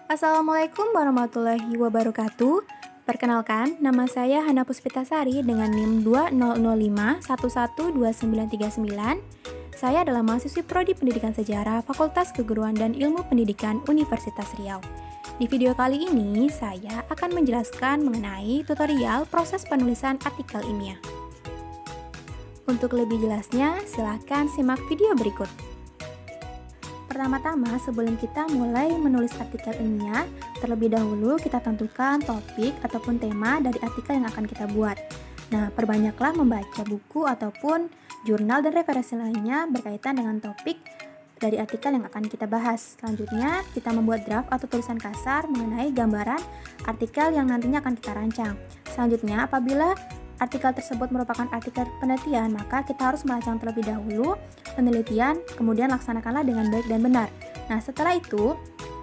Assalamualaikum warahmatullahi wabarakatuh. Perkenalkan, nama saya Hana Puspitasari dengan NIM 2005112939. Saya adalah mahasiswi Prodi Pendidikan Sejarah Fakultas Keguruan dan Ilmu Pendidikan Universitas Riau. Di video kali ini, saya akan menjelaskan mengenai tutorial proses penulisan artikel ilmiah. Untuk lebih jelasnya, silakan simak video berikut. Pertama-tama, sebelum kita mulai menulis artikel ilmiah, terlebih dahulu kita tentukan topik ataupun tema dari artikel yang akan kita buat. Nah, perbanyaklah membaca buku ataupun jurnal dan referensi lainnya berkaitan dengan topik dari artikel yang akan kita bahas. Selanjutnya, kita membuat draft atau tulisan kasar mengenai gambaran artikel yang nantinya akan kita rancang. Selanjutnya, apabila artikel tersebut merupakan artikel penelitian, maka kita harus merancang terlebih dahulu penelitian, kemudian laksanakanlah dengan baik dan benar. Nah, setelah itu,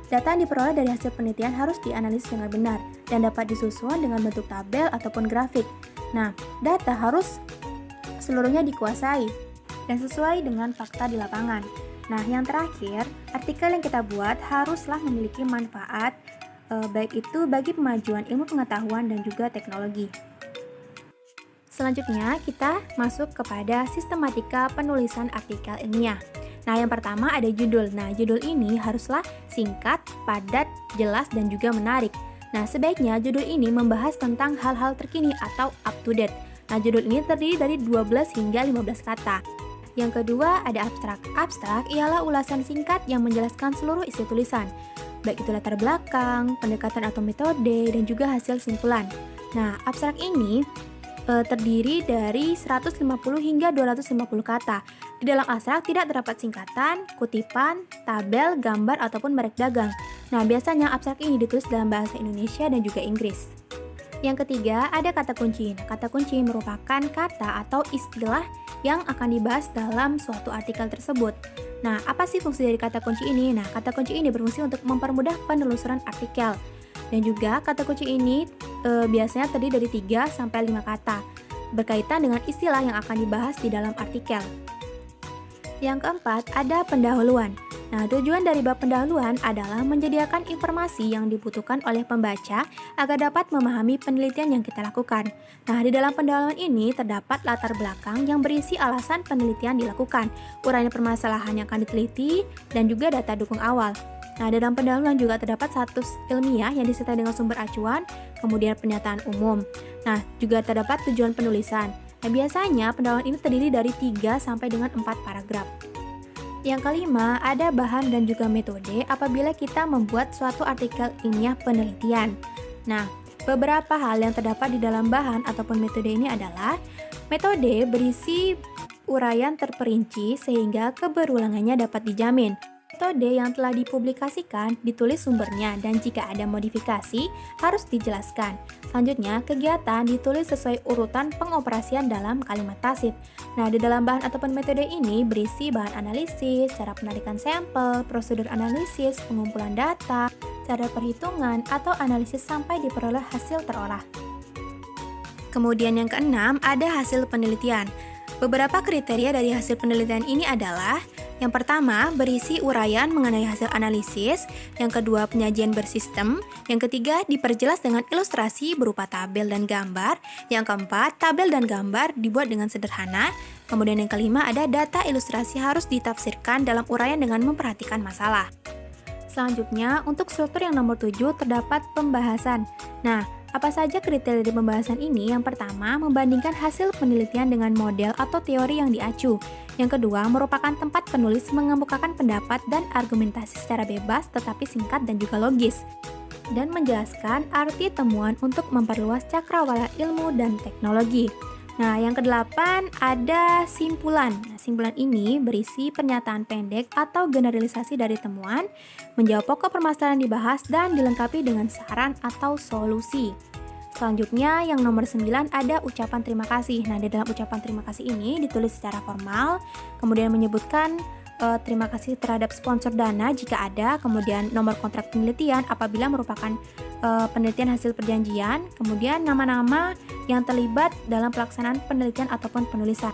data yang diperoleh dari hasil penelitian harus dianalisis dengan benar dan dapat disusun dengan bentuk tabel ataupun grafik. Nah, data harus seluruhnya dikuasai dan sesuai dengan fakta di lapangan. Nah, yang terakhir, artikel yang kita buat haruslah memiliki manfaat, baik itu bagi pemajuan ilmu pengetahuan dan juga teknologi. Selanjutnya, kita masuk kepada sistematika penulisan artikel ilmiah. Nah, yang pertama ada judul. Nah, judul ini haruslah singkat, padat, jelas, dan juga menarik. Nah, sebaiknya judul ini membahas tentang hal-hal terkini atau up to date. Nah, judul ini terdiri dari 12 hingga 15 kata. Yang kedua ada abstrak. Abstrak ialah ulasan singkat yang menjelaskan seluruh isi tulisan, baik itu latar belakang, pendekatan atau metode, dan juga hasil simpulan. Nah, abstrak ini terdiri dari 150 hingga 250 kata. Di dalam abstrak tidak terdapat singkatan, kutipan, tabel, gambar, ataupun merek dagang. Nah, biasanya abstrak ini ditulis dalam bahasa Indonesia dan juga Inggris. Yang ketiga, ada kata kunci. Nah, kata kunci merupakan kata atau istilah yang akan dibahas dalam suatu artikel tersebut. Nah, apa sih fungsi dari kata kunci ini? Nah, kata kunci ini berfungsi untuk mempermudah penelusuran artikel. Dan juga kata kunci ini biasanya terdiri dari 3 sampai 5 kata berkaitan dengan istilah yang akan dibahas di dalam artikel. Yang keempat, ada pendahuluan. Nah, tujuan dari bab pendahuluan adalah menyediakan informasi yang dibutuhkan oleh pembaca agar dapat memahami penelitian yang kita lakukan. Nah, di dalam pendahuluan ini terdapat latar belakang yang berisi alasan penelitian dilakukan, uraian permasalahan yang akan diteliti, dan juga data dukung awal. Nah, dalam pendahuluan juga terdapat status ilmiah yang disertai dengan sumber acuan, kemudian pernyataan umum. Nah, juga terdapat tujuan penulisan. Nah, biasanya pendahuluan ini terdiri dari 3 sampai dengan 4 paragraf. Yang kelima, ada bahan dan juga metode apabila kita membuat suatu artikel ilmiah penelitian. Nah, beberapa hal yang terdapat di dalam bahan ataupun metode ini adalah metode berisi uraian terperinci sehingga keberulangannya dapat dijamin. Metode yang telah dipublikasikan ditulis sumbernya dan jika ada modifikasi harus dijelaskan. Selanjutnya, kegiatan ditulis sesuai urutan pengoperasian dalam kalimat pasif. Nah, di dalam bahan ataupun metode ini berisi bahan analisis, cara penarikan sampel, prosedur analisis, pengumpulan data, cara perhitungan atau analisis sampai diperoleh hasil terolah. Kemudian yang keenam, ada hasil penelitian. Beberapa kriteria dari hasil penelitian ini adalah yang pertama, berisi uraian mengenai hasil analisis. Yang kedua, penyajian bersistem. Yang ketiga, diperjelas dengan ilustrasi berupa tabel dan gambar. Yang keempat, tabel dan gambar dibuat dengan sederhana. Kemudian yang kelima, ada data ilustrasi harus ditafsirkan dalam uraian dengan memperhatikan masalah. Selanjutnya, untuk struktur yang nomor 7 terdapat pembahasan. Nah, apa saja kriteria dari pembahasan ini? Yang pertama, membandingkan hasil penelitian dengan model atau teori yang diacu. Yang kedua, merupakan tempat penulis mengemukakan pendapat dan argumentasi secara bebas tetapi singkat dan juga logis. Dan menjelaskan arti temuan untuk memperluas cakrawala ilmu dan teknologi. Nah, yang kedelapan ada simpulan. Nah, simpulan ini berisi pernyataan pendek atau generalisasi dari temuan, menjawab pokok permasalahan dibahas, dan dilengkapi dengan saran atau solusi. Selanjutnya, yang nomor 9 ada ucapan terima kasih. Nah, di dalam ucapan terima kasih ini ditulis secara formal, kemudian menyebutkan terima kasih terhadap sponsor dana jika ada, kemudian nomor kontrak penelitian apabila merupakan penelitian hasil perjanjian, kemudian nama-nama yang terlibat dalam pelaksanaan penelitian ataupun penulisan.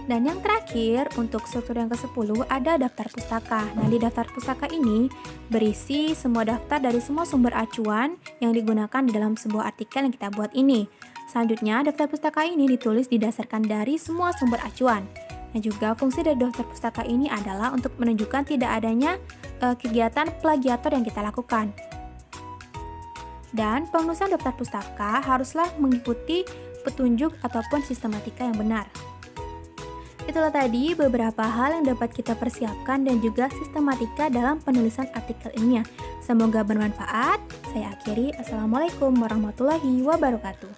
Dan yang terakhir, untuk struktur yang ke-10 ada daftar pustaka. Nah, di daftar pustaka ini berisi semua daftar dari semua sumber acuan yang digunakan di dalam sebuah artikel yang kita buat ini. Selanjutnya, daftar pustaka ini ditulis didasarkan dari semua sumber acuan. Nah, juga fungsi dari daftar pustaka ini adalah untuk menunjukkan tidak adanya kegiatan plagiator yang kita lakukan. Dan penulisan daftar pustaka haruslah mengikuti petunjuk ataupun sistematika yang benar. Itulah tadi beberapa hal yang dapat kita persiapkan dan juga sistematika dalam penulisan artikel ilmiah. Semoga bermanfaat. Saya akhiri. Assalamualaikum warahmatullahi wabarakatuh.